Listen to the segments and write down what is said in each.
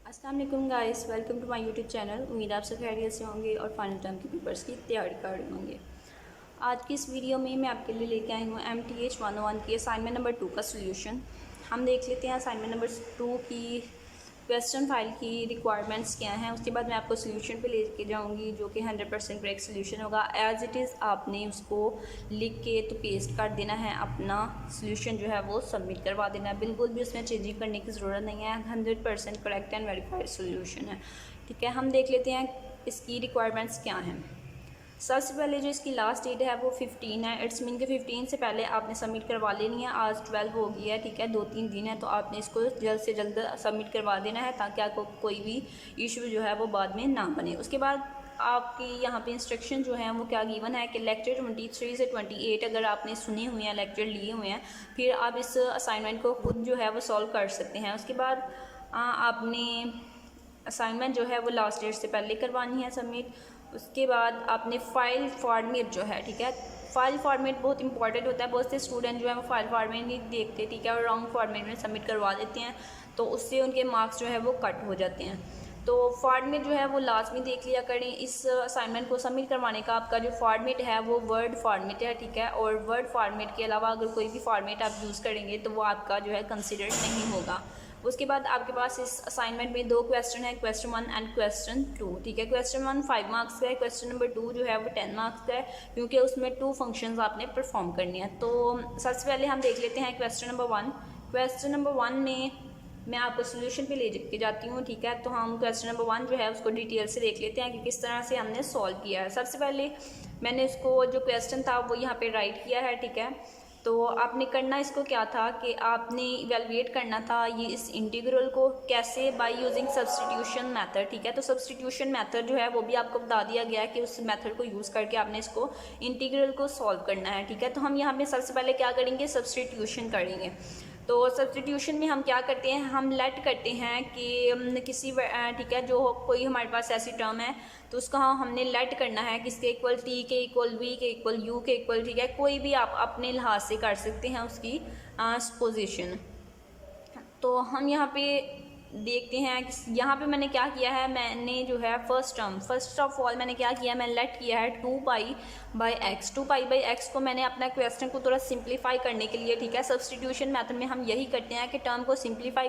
अस्सलाम वालेकुम guys, welcome to my YouTube channel. उम्मीद आप सब खैरियत से होंगे और फाइनल टर्म के पेपर्स की तैयारी कर रहे होंगे। आज की इस वीडियो में मैं आपके लिए लेके आई हूँ MTH 101 की असाइनमेंट नंबर 2 का सोल्यूशन। हम देख लेते हैं असाइनमेंट नंबर 2 की क्वेश्चन फाइल की रिक्वायरमेंट्स क्या हैं। उसके बाद मैं आपको सोल्यूशन पे लेके जाऊंगी जो कि 100% करेक्ट सोल्यूशन होगा। एज इट इज़ आपने उसको लिख के तो पेस्ट कर देना है, अपना सोल्यूशन जो है वो सबमिट करवा देना है। बिल्कुल भी उसमें चेंजिंग करने की ज़रूरत नहीं है। 100% करेक्ट एंड वेरीफाइड सोल्यूशन है। ठीक है, हम देख लेते हैं इसकी रिक्वायरमेंट्स क्या हैं। सबसे पहले जो इसकी लास्ट डेट है वो 15 है। इट्स मीन के 15 से पहले आपने सबमिट करवा लेनी है। आज 12 हो गई है, ठीक है, 2-3 दिन है, तो आपने इसको जल्द से जल्द सबमिट करवा देना है ताकि आपको कोई भी इशू जो है वो बाद में ना बने। उसके बाद आपकी यहाँ पे इंस्ट्रक्शन जो है वो क्या गिवन है कि लेक्चर 23 से 28 अगर आपने सुने हुए हैं, लेक्चर लिए हुए हैं, फिर आप इस असाइनमेंट को खुद जो है वो सॉल्व कर सकते हैं। उसके बाद आपने असाइनमेंट जो है वो लास्ट डेट से पहले करवानी है सबमिट। उसके बाद आपने फ़ाइल फॉर्मेट जो है, ठीक है, फ़ाइल फॉर्मेट बहुत इंपॉर्टेंट होता है। बहुत से स्टूडेंट जो है वो फ़ाइल फॉर्मेट नहीं देखते, ठीक है, और रॉन्ग फॉर्मेट में सबमिट करवा देते हैं, तो उससे उनके मार्क्स जो है वो कट हो जाते हैं। तो फॉर्मेट जो है वो लाजमी देख लिया करें। इस असाइनमेंट को सबमिट करवाने का आपका जो फॉर्मेट है वो वर्ड फॉर्मेट है, ठीक है, और वर्ड फॉर्मेट के अलावा अगर कोई भी फॉर्मेट आप यूज़ करेंगे तो वो आपका जो है कंसिडर नहीं होगा। उसके बाद आपके पास इस असाइनमेंट में 2 क्वेश्चन है, क्वेश्चन 1 एंड क्वेश्चन 2, ठीक है। क्वेश्चन 1 5 मार्क्स का है, क्वेश्चन नंबर 2 जो है वो 10 मार्क्स का है, क्योंकि उसमें 2 फंक्शंस आपने परफॉर्म करनी है। तो सबसे पहले हम देख लेते हैं क्वेश्चन नंबर 1। क्वेश्चन नंबर 1 में मैं आपको सोल्यूशन पे ले के जाती हूँ, ठीक है। तो हम क्वेश्चन नंबर 1 जो है उसको डिटेल से देख लेते हैं कि किस तरह से हमने सॉल्व किया है। सबसे पहले मैंने इसको जो क्वेश्चन था वो यहाँ पे राइट किया है, ठीक है। तो आपने करना इसको क्या था कि आपने इवेलुएट करना था ये इस इंटीग्रल को कैसे, बाय यूजिंग सब्सटीट्यूशन मेथड, ठीक है। तो सब्सटीट्यूशन मेथड जो है वो भी आपको बता दिया गया है कि उस मेथड को यूज़ करके आपने इसको इंटीग्रल को सॉल्व करना है, ठीक है। तो हम यहाँ पे सबसे पहले क्या करेंगे, सब्सटीट्यूशन करेंगे। तो सब्सटीट्यूशन में हम क्या करते हैं, हम लेट करते हैं कि किसी, ठीक है, जो कोई हमारे पास ऐसी टर्म है तो उसका हमने लेट करना है किसके इक्वल, टी के इक्वल, वी के इक्वल, यू के इक्वल, ठीक है। कोई भी आप अपने लिहाज से कर सकते हैं उसकी पोजीशन। तो हम यहाँ पे देखते हैं कि यहाँ पे मैंने क्या किया है, मैंने जो है फर्स्ट ऑफ ऑल मैंने क्या किया है, मैंने लेट किया है 2π/x। 2π/x को मैंने अपना क्वेश्चन को थोड़ा सिंप्लीफाई करने के लिए, ठीक है, सब्सटीट्यूशन मेथड में हम यही करते हैं कि टर्म को सिंप्लीफाई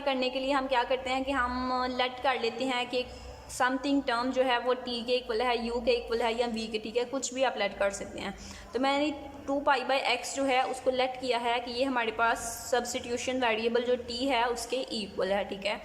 करने के लिए हम क्या करते हैं कि हम लेट कर लेते हैं कि समथिंग टर्म जो है वो टी के इक्वल है, यू के इक्वल है या वी के, ठीक है, कुछ भी आप लेट कर सकते हैं। तो मैंने 2π/x जो है उसको लेट किया है कि ये हमारे पास सब्सटीट्यूशन वेरिएबल जो टी है उसके इक्वल है, ठीक है।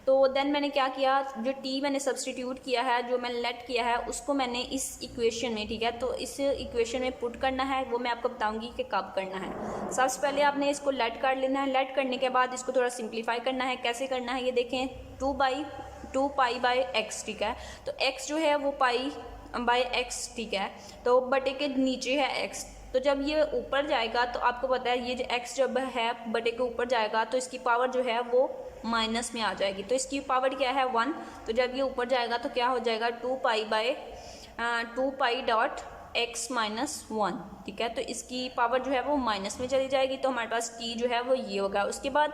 तो देन मैंने क्या किया, जो टी मैंने सब्सटीट्यूट किया है, जो मैंने लेट किया है, उसको मैंने इस इक्वेशन में, ठीक है, तो इस इक्वेशन में पुट करना है। वो मैं आपको बताऊंगी कि कब करना है। सबसे पहले आपने इसको लेट कर लेना है। लेट करने के बाद इसको थोड़ा सिंप्लीफाई करना है। कैसे करना है ये देखें, 2π/x, ठीक है। तो x जो है वो π/x, ठीक है, तो बटे के नीचे है x। तो जब ये ऊपर जाएगा तो आपको पता है ये जो x जब है बटे के ऊपर जाएगा तो इसकी पावर जो है वो माइनस में आ जाएगी। तो इसकी पावर क्या है 1। तो जब ये ऊपर जाएगा तो क्या हो जाएगा 2π/(x−1), ठीक है। तो इसकी पावर जो है वो माइनस में चली जाएगी, तो हमारे पास t जो है वो ये होगा। उसके बाद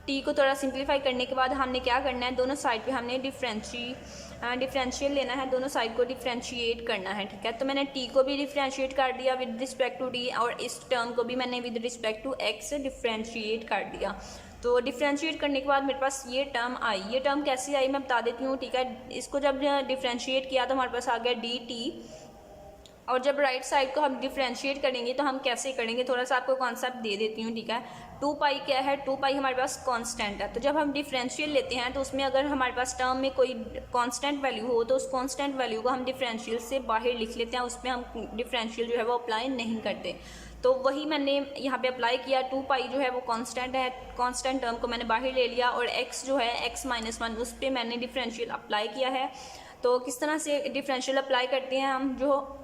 t को थोड़ा सिंप्लीफाई करने के बाद हमने क्या करना है, दोनों साइड पे हमने डिफरेंशियल लेना है, दोनों साइड को डिफरेंशिएट करना है, ठीक है। तो मैंने t को भी डिफरेंशिएट कर दिया विद रिस्पेक्ट टू d, और इस टर्म को भी मैंने with respect to x differentiate कर दिया। तो डिफरेंशिएट करने के बाद मेरे पास ये टर्म आई। ये टर्म कैसी आई मैं बता देती हूँ, ठीक है। इसको जब डिफरेंशिएट किया तो हमारे पास आ गया dt, और जब राइट साइड को हम डिफरेंशिएट करेंगे तो हम कैसे करेंगे, थोड़ा सा आपको कॉन्सेप्ट दे देती हूँ, ठीक है। 2π क्या है, 2π हमारे पास कांस्टेंट है। तो जब हम डिफरेंशियल लेते हैं तो उसमें अगर हमारे पास टर्म में कोई कांस्टेंट वैल्यू हो तो उस कांस्टेंट वैल्यू को हम डिफरेंशियल से बाहर लिख लेते हैं, उसमें हम डिफरेंशियल जो है वो अप्लाई नहीं करते। तो वही मैंने यहाँ पे अप्लाई किया। 2π जो है वो कांस्टेंट है, कांस्टेंट टर्म को मैंने बाहर ले लिया, और x जो है x-1 उस पर मैंने डिफरेंशियल अप्लाई किया है। तो किस तरह से डिफरेंशियल अप्लाई करते हैं हम, जो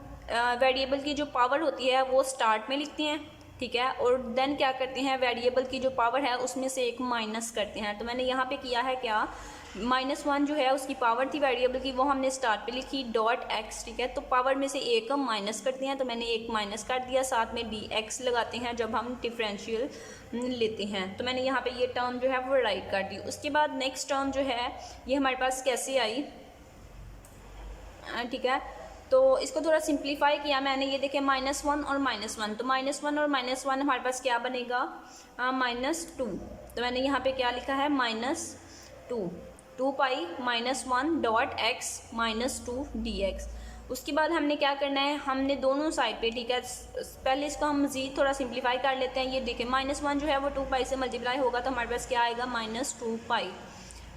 वेरिएबल की जो पावर होती है वो स्टार्ट में लिखते हैं, ठीक है, और देन क्या करते हैं, वेरिएबल की जो पावर है उसमें से एक माइनस करते हैं। तो मैंने यहाँ पे किया है क्या, -1 जो है उसकी पावर थी वेरिएबल की, वो हमने स्टार्ट पे लिखी .x, ठीक है। तो पावर में से एक हम माइनस करते हैं, तो मैंने एक माइनस कर दिया, साथ में dx लगाते हैं जब हम डिफरेंशियल लेते हैं। तो मैंने यहाँ पे ये टर्म जो है वो राइट कर दी। उसके बाद नेक्स्ट टर्म जो है ये हमारे पास कैसे आई, ठीक है। तो इसको थोड़ा सिंप्लीफाई किया मैंने, ये देखें -1 और -1, तो -1 और -1 हमारे पास क्या बनेगा, -2। तो मैंने यहाँ पे क्या लिखा है, -2, 2 पाई -1 .x -2 dx। उसके बाद हमने क्या करना है, हमने दोनों साइड पे, ठीक है, पहले इसको हम मज़ीद थोड़ा सिंप्लीफाई कर लेते हैं। ये देखें -1 जो है वो 2 पाई से मल्टीप्लाई होगा तो हमारे पास क्या आएगा, -2 पाई,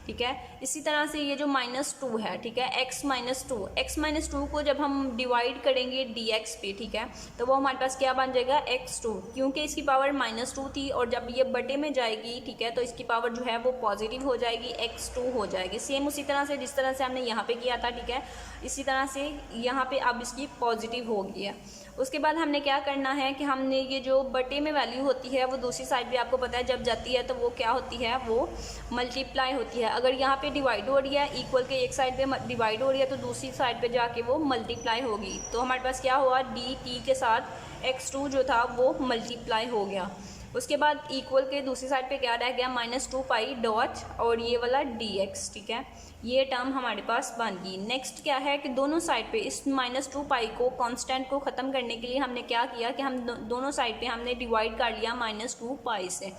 ठीक है। इसी तरह से ये जो -2 है, ठीक है, x -2 को जब हम डिवाइड करेंगे dx पे, ठीक है, तो वो हमारे पास क्या बन जाएगा, x2, क्योंकि इसकी पावर -2 थी और जब ये बटे में जाएगी, ठीक है, तो इसकी पावर जो है वो पॉजिटिव हो जाएगी, x2 हो जाएगी। सेम उसी तरह से जिस तरह से हमने यहाँ पे किया था, ठीक है, इसी तरह से यहाँ पे अब इसकी पॉजिटिव हो गई है। उसके बाद हमने क्या करना है कि हमने ये जो बटे में वैल्यू होती है वो दूसरी साइड पे आपको पता है जब जाती है तो वो क्या होती है, वो मल्टीप्लाई होती है। अगर यहाँ पे डिवाइड हो रही है, इक्वल के एक साइड पे डिवाइड हो रही है तो दूसरी साइड पे जाके वो मल्टीप्लाई होगी। तो हमारे पास क्या हुआ, dt के साथ x2 जो था वो मल्टीप्लाई हो गया। उसके बाद इक्वल के दूसरी साइड पे क्या रह गया, -2 पाई डॉट और ये वाला dx, ठीक है, ये टर्म हमारे पास बन गई। नेक्स्ट क्या है कि दोनों साइड पे इस -2 पाई को कांस्टेंट को ख़त्म करने के लिए हमने क्या किया कि हम दोनों साइड पे हमने डिवाइड कर लिया -2 पाई से,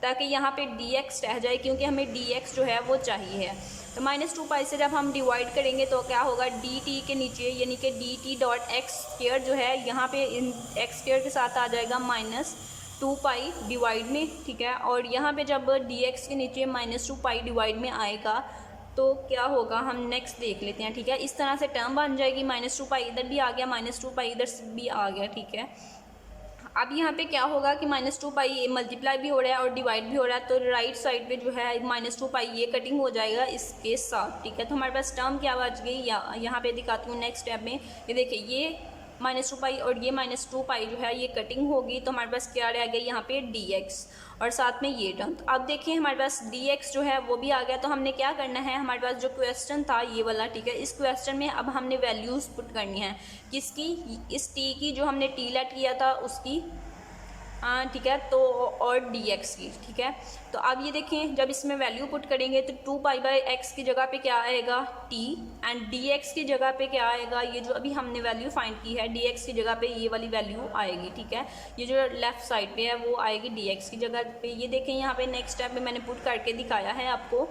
ताकि यहाँ पे dx रह जाए, क्योंकि हमें dx जो है वो चाहिए है। तो -2 पाई से जब हम डिवाइड करेंगे तो क्या होगा, dt के नीचे यानी कि dt डॉट एक्स स्क्वायर जो है यहाँ पे एक्स स्क्वायर के साथ आ जाएगा -2 पाई डिवाइड में, ठीक है। और यहाँ पे जब dx के नीचे -2 पाई डिवाइड में आएगा तो क्या होगा, हम नेक्स्ट देख लेते हैं, ठीक है। इस तरह से टर्म बन जाएगी, -2 पाई इधर भी आ गया, -2 पाई इधर भी आ गया, ठीक है। अब यहाँ पे क्या होगा कि -2 पाई मल्टीप्लाई भी हो रहा है और डिवाइड भी हो रहा है, तो राइट साइड पे जो है -2 पाई ये कटिंग हो जाएगा इसके साथ, ठीक है। तो हमारे पास टर्म क्या बच गई, यहाँ पे दिखाती हूँ नेक्स्ट स्टेप में। ये देखिए, ये -2 पाई और ये -2 पाई जो है ये कटिंग होगी, तो हमारे पास क्या रह गया यहाँ पे dx और साथ में ये टर्म। तो अब देखिए हमारे पास dx जो है वो भी आ गया। तो हमने क्या करना है, हमारे पास जो क्वेश्चन था ये वाला, ठीक है, इस क्वेश्चन में अब हमने वैल्यूज़ पुट करनी है, किसकी, इस t की जो हमने t लेट किया था उसकी, ठीक है, तो और dx की, ठीक है। तो अब ये देखें, जब इसमें वैल्यू पुट करेंगे तो 2 पाई बाई एक्स की जगह पे क्या आएगा, t, एंड dx की जगह पे क्या आएगा, ये जो अभी हमने वैल्यू फाइंड की है dx की जगह पे ये वाली वैल्यू आएगी, ठीक है। ये जो लेफ़्ट साइड पे है वो आएगी dx की जगह पे। ये देखें यहाँ पे नेक्स्ट स्टेप में मैंने पुट करके दिखाया है आपको।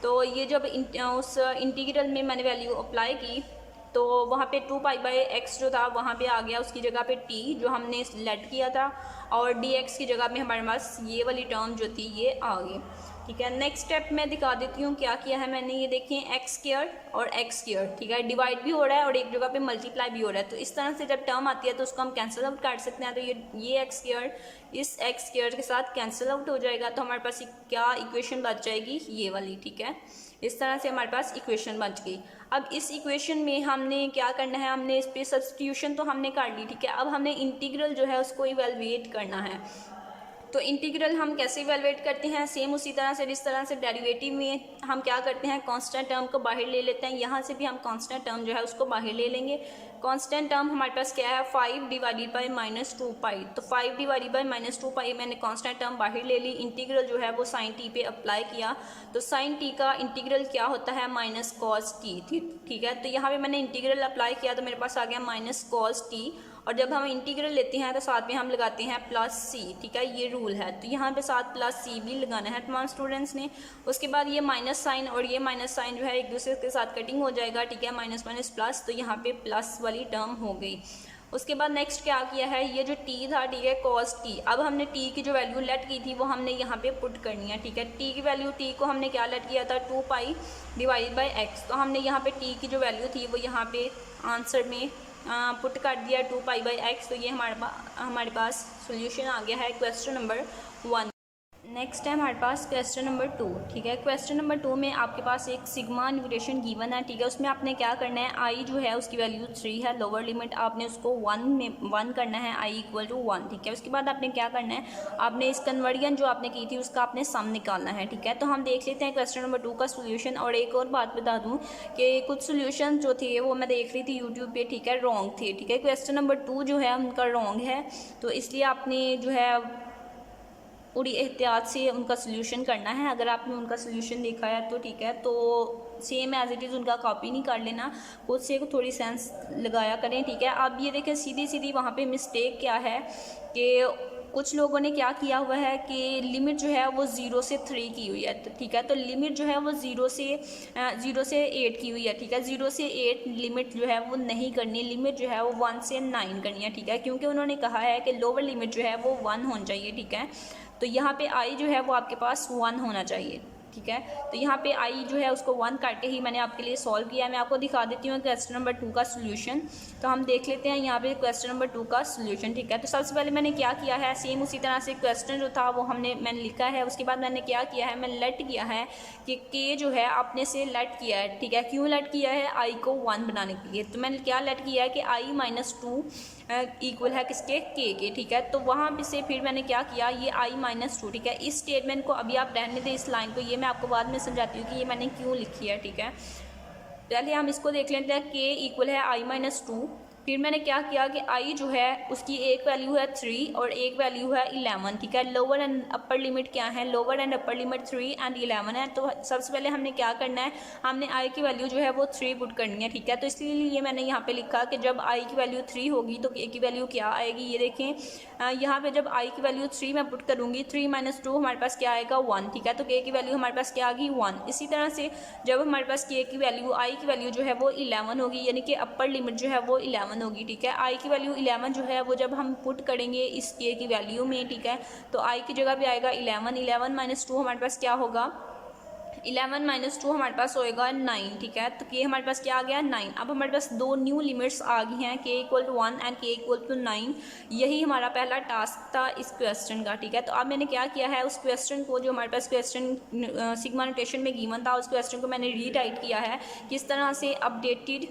तो ये जब उस इंटीग्रल में मैंने वैल्यू अप्लाई की तो वहाँ पे 2 पाई बाई एक्स जो था वहाँ पे आ गया, उसकी जगह पे t जो हमने लेट किया था, और dx की जगह में हमारे पास ये वाली टर्म जो थी ये आ गई, ठीक है। नेक्स्ट स्टेप मैं दिखा देती हूँ क्या किया है मैंने। ये देखें, एक्स स्क्वायर और एक्स स्क्वायर, ठीक है, डिवाइड भी हो रहा है और एक जगह पे मल्टीप्लाई भी हो रहा है। तो इस तरह से जब टर्म आती है तो उसको हम कैंसिल आउट कर सकते हैं। तो ये एक्स स्क्वायर इस एक्स स्क्वायर के साथ कैंसिल आउट हो जाएगा, तो हमारे पास क्या इक्वेशन बच जाएगी, ये वाली, ठीक है। इस तरह से हमारे पास इक्वेशन बच गई। अब इस इक्वेशन में हमने क्या करना है, हमने इस पर सब्स्टिट्यूशन तो हमने कर ली, ठीक है। अब हमने इंटीग्रल जो है उसको इवेलुएट करना है। तो इंटीग्रल हम कैसे इवेलुएट करते हैं, सेम उसी तरह से जिस तरह से डेरिवेटिव में हम क्या करते हैं, कांस्टेंट टर्म को बाहर ले लेते हैं। यहाँ से भी हम कांस्टेंट टर्म जो है उसको बाहर ले लेंगे। कांस्टेंट टर्म हमारे पास क्या है, 5 डिवाइडेड बाई -2 पाई। तो 5 डिवाइडेड बाई -2 पाई मैंने कांस्टेंट टर्म बाहर ले ली। इंटीग्रल जो है वो साइन टी पे अप्लाई किया, तो साइन टी का इंटीग्रल क्या होता है, -cos t, ठीक है। तो यहाँ पे मैंने इंटीग्रल अप्लाई किया तो मेरे पास आ गया -cos t, और जब हम इंटीग्रल लेते हैं तो साथ में हम लगाते हैं +c, ठीक है, ये रूल है। तो यहाँ पे साथ +c भी लगाना है तमाम स्टूडेंट्स ने। उसके बाद ये माइनस साइन और ये माइनस साइन जो है एक दूसरे के साथ कटिंग हो जाएगा, ठीक है, माइनस माइनस प्लस, तो यहाँ पे प्लस वाली टर्म हो गई। उसके बाद नेक्स्ट क्या किया है, ये जो t था, ठीक है, cos t, अब हमने t की जो वैल्यू लेट की थी वो हमने यहाँ पे पुट करनी है, ठीक है। t की वैल्यू, t को हमने क्या लेट किया था, 2 पाई डिवाइड बाई एक्स। तो हमने यहाँ पे t की जो वैल्यू थी वो यहाँ पे आंसर में पुट कर दिया 2 पाई बाई एक्स। तो ये हमारे पास सोल्यूशन आ गया है क्वेश्चन नंबर 1। नेक्स्ट है हमारे पास क्वेश्चन नंबर 2। ठीक है, क्वेश्चन नंबर 2 में आपके पास एक सिग्मा न्यूमरेशन गिवन है। ठीक है, उसमें आपने क्या करना है, आई जो है उसकी वैल्यू 3 है, लोअर लिमिट आपने उसको 1 में 1 करना है, आई इक्वल टू 1। ठीक है, उसके बाद आपने क्या करना है, आपने इस कन्वर्जन जो आपने की थी उसका आपने सम निकालना है। ठीक है, तो हम देख लेते हैं क्वेश्चन नंबर 2 का सोल्यूशन। और एक और बात बता दूँ कि कुछ सोल्यूशन जो थे वो मैं देख रही थी यूट्यूब पर, ठीक है, रॉन्ग थे। ठीक है, क्वेश्चन नंबर 2 जो है उनका रॉन्ग है, तो इसलिए आपने जो है पूरी एहतियात से उनका सोल्यूशन करना है। अगर आपने उनका सोल्यूशन देखा है तो ठीक है, तो सेम एज इट इज़ उनका कॉपी नहीं कर लेना, खुद से थोड़ी सेंस लगाया करें। ठीक है, अब ये देखें सीधी सीधी वहाँ पे मिस्टेक क्या है कि कुछ लोगों ने क्या किया हुआ है कि लिमिट जो है वो 0 से 3 की हुई है। तो ठीक है, तो लिमिट जो है वो 0 से 8 की हुई है। ठीक है, 0 से 8 लिमिट जो है वो नहीं करनी, लिमिट जो है वो 1 से 9 करनी है। ठीक है, क्योंकि उन्होंने कहा है कि लोअर लिमिट जो है वो 1 होनी चाहिए। ठीक है, तो यहाँ पे आई जो है वो आपके पास 1 होना चाहिए। ठीक है, तो यहाँ पे आई जो है उसको 1 करके ही मैंने आपके लिए सॉल्व किया है। मैं आपको दिखा देती हूँ क्वेश्चन नंबर 2 का सोल्यूशन। तो हम देख लेते हैं यहाँ पे क्वेश्चन नंबर 2 का सोल्यूशन। ठीक है, तो सबसे पहले मैंने क्या किया है, सेम उसी तरह से क्वेश्चन जो था वो मैंने लिखा है। उसके बाद मैंने क्या किया है, मैंने लेट किया है कि के जो है अपने से लेट किया है। ठीक है, क्यों लेट किया है, आई को 1 बनाने के लिए। तो मैंने क्या लेट किया है कि आई -2 इक्वल है किसके, के। ठीक है, तो वहाँ पे से फिर मैंने क्या किया, ये आई -2। ठीक है, इस स्टेटमेंट को अभी आप रहने दें, इस लाइन को, ये मैं आपको बाद में समझाती हूँ कि ये मैंने क्यों लिखी है। ठीक है, पहले हम इसको देख लेते हैं, के इक्वल है आई -2। फिर मैंने क्या किया कि आई जो है उसकी एक वैल्यू है 3 और एक वैल्यू है 11। ठीक है, लोअर एंड अपर लिमिट क्या है, lower and upper limit 3 and 11 है। तो सबसे पहले हमने क्या करना है, हमने आई की वैल्यू जो है वो 3 पुट करनी है। ठीक है, तो इसलिए मैंने यहाँ पे लिखा कि जब आई की वैल्यू 3 होगी तो के की वैल्यू क्या आएगी, ये देखें यहाँ पे जब आई की वैल्यू 3 मैं पुट करूँगी, 3 - 2 हमारे पास क्या आएगा, 1। ठीक है, तो के की वैल्यू हमारे पास क्या आ गई, 1। इसी तरह से जब हमारे पास के की वैल्यू, आई की वैल्यू जो है वो 11 होगी, यानी कि अपर लिमिट जो है वो 11 होगी। ठीक है, आई की वैल्यू 11 जो है वो जब हम पुट करेंगे इस के की वैल्यू में, ठीक है, तो आई की जगह पे आएगा 11। 11 - 2 हमारे पास क्या होगा, 11 - 2 हमारे पास होएगा 9। ठीक है, तो के हमारे पास क्या आ गया, 9। अब हमारे पास दो न्यू लिमिट्स आ गई हैं, के इक्वल टू 1 एंड के इक्वल टू 9। यही हमारा पहला टास्क था इस क्वेश्चन का। ठीक है, तो अब मैंने क्या किया है, उस क्वेश्चन को जो हमारे पास क्वेश्चन सिग्मा नोटेशन में गिवन था, उस क्वेश्चन को मैंने रीटाइप किया है किस तरह से, अपडेटेड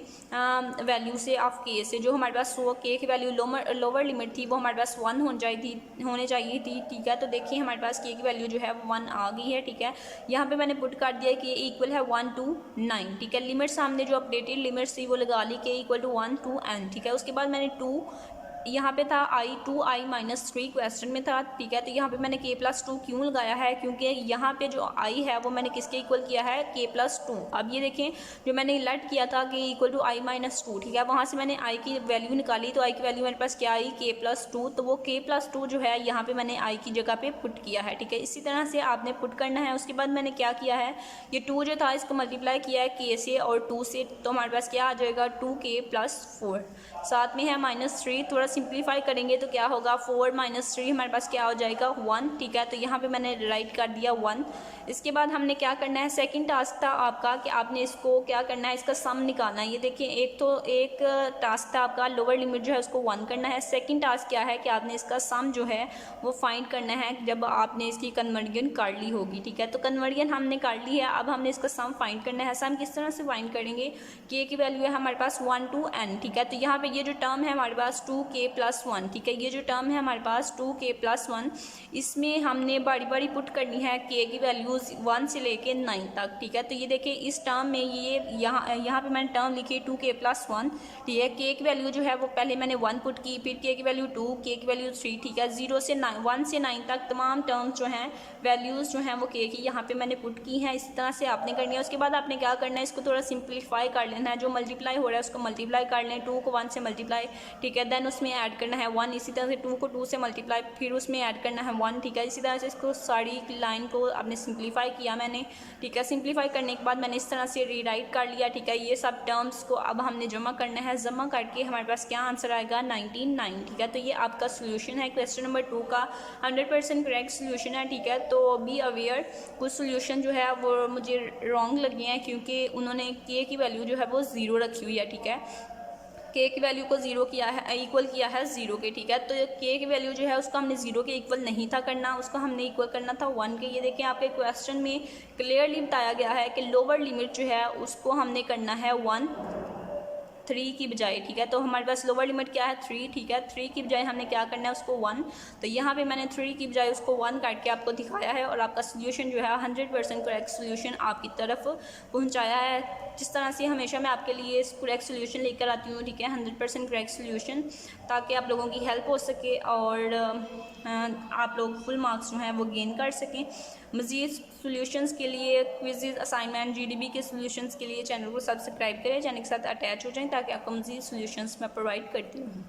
वैल्यू से ऑफ के से, जो हमारे पास के की वैल्यू लोअर लिमिट थी वो हमारे पास 1 होने चाहिए थी। ठीक है, तो देखिए हमारे पास के की वैल्यू जो है वो 1 आ गई है। ठीक है, यहाँ पे मैंने पुट कर दिया कि इक्वल है 1 to 9। ठीक है, लिमिट्स हमने जो अपडेटेड लिमिट्स थी वो लगा ली कि इक्वल टू 1 to n। ठीक है, उसके बाद मैंने 2 यहाँ पे था I -3 क्वेश्चन में था। ठीक है, तो यहाँ पे मैंने k+2 क्यों लगाया है, क्योंकि यहाँ पे जो I है वो मैंने किसके इक्वल किया है, k+2। अब ये देखें जो मैंने लेट किया था कि इक्वल टू I -2, ठीक है, वहाँ से मैंने I की वैल्यू निकाली, तो I की वैल्यू मेरे पास क्या आई, k+2। तो वो k+2 जो है यहाँ पे मैंने I की जगह पे पुट किया है। ठीक है, इसी तरह से आपने पुट करना है। उसके बाद मैंने क्या किया है, ये 2 जो था इसको मल्टीप्लाई किया है k से और 2 से, तो हमारे पास क्या आ जाएगा 2k+4। साथ में है -3, थोड़ा सिंप्लीफाई करेंगे तो क्या होगा, 4 - 3 हमारे पास क्या हो जाएगा, 1। ठीक है, तो यहाँ पे मैंने राइट कर दिया 1। इसके बाद हमने क्या करना है, सेकंड टास्क था आपका कि आपने इसको क्या करना है, इसका सम निकालना है। ये देखिए एक टास्क था आपका, लोअर लिमिट जो है उसको 1 करना है। सेकंड टास्क क्या है कि आपने इसका सम जो है वो फाइंड करना है जब आपने इसकी कन्वर्जन कर ली होगी। ठीक है, तो कन्वर्जन हमने कर ली है, अब हमने इसका सम फाइंड करना है। सम किस तरह से फाइंड करेंगे, के की वैल्यू है हमारे पास 1 to n। ठीक है, तो यहाँ पे ये जो टर्म है हमारे पास 2k+1, ठीक है, ये जो टर्म है हमारे पास 2k+1, इसमें हमने बारी बारी पुट करनी है के की वैल्यूज़ 1 से लेके 9 तक। ठीक है, तो ये देखिए इस टर्म में ये यहाँ पे मैंने टर्म लिखी 2k+1। ठीक है, के की वैल्यू जो है वो पहले मैंने 1 पुट की, फिर के की वैल्यू 2, के की वैल्यू 3। ठीक है, 1 से 9 तक तमाम टर्म्स जो हैं, वैल्यूज़ जो हैं वो के की यहाँ पे मैंने पुट की हैं। इस तरह से आपने करनी है। उसके बाद आपने क्या करना है, इसको थोड़ा सिंप्लीफाई कर लेना है, जो मल्टीप्लाई हो रहा है उसको मल्टीप्लाई कर लें, 2 को 1 से मल्टीप्लाई, ठीक है, देन उसमें ऐड करना है 1। इसी तरह से 2 को 2 से मल्टीप्लाई, फिर उसमें ऐड करना है 1। ठीक है, इसी तरह से इसको सारी लाइन को आपने सिंप्लीफाई किया मैंने। ठीक है, सिंप्लीफाई करने के बाद मैंने इस तरह से रीराइट कर लिया। ठीक है, ये सब टर्म्स को अब हमने जमा करना है, जमा करके हमारे पास क्या आंसर आएगा, 99। ठीक है, तो ये आपका सोल्यूशन है क्वेश्चन नंबर 2 का, 100% करेक्ट सोल्यूशन है। ठीक है, तो बी अवेयर, कुछ सोल्यूशन जो है वो मुझे रॉन्ग लगे हैं क्योंकि उन्होंने के की वैल्यू जो है वो 0 रखी हुई है। ठीक है, के की वैल्यू को ज़ीरो किया है, इक्वल किया है ज़ीरो के, ठीक है। तो के की वैल्यू जो है उसको हमने ज़ीरो के इक्वल नहीं था करना, उसको हमने इक्वल करना था 1 के। ये देखें आपके क्वेश्चन में क्लियरली बताया गया है कि लोअर लिमिट जो है उसको हमने करना है 1 3 की बजाय, ठीक है। तो हमारे पास लोअर लिमिट क्या है 3, ठीक है। 3 की बजाय हमने क्या करना है उसको 1, तो यहाँ पे मैंने 3 की बजाय उसको 1 काट के आपको दिखाया है और आपका सोल्यूशन जो है 100% करेक्ट सोल्यूशन आपकी तरफ पहुँचाया है। जिस तरह से हमेशा मैं आपके लिए करेक्ट सोल्यूशन लेकर आती हूँ, ठीक है, 100% करेक्ट सोल्यूशन, ताकि आप लोगों की हेल्प हो सके और आप लोग फुल मार्क्स जो हैं वो गेन कर सकें। मज़ीद सॉल्यूशंस के लिए, क्विज़, असाइनमेंट, जीडीबी के सॉल्यूशंस के लिए चैनल को सब्सक्राइब करें, चैनल के साथ अटैच हो जाएं ताकि आपको मज़ीद सॉल्यूशंस मैं प्रोवाइड करती हूँ।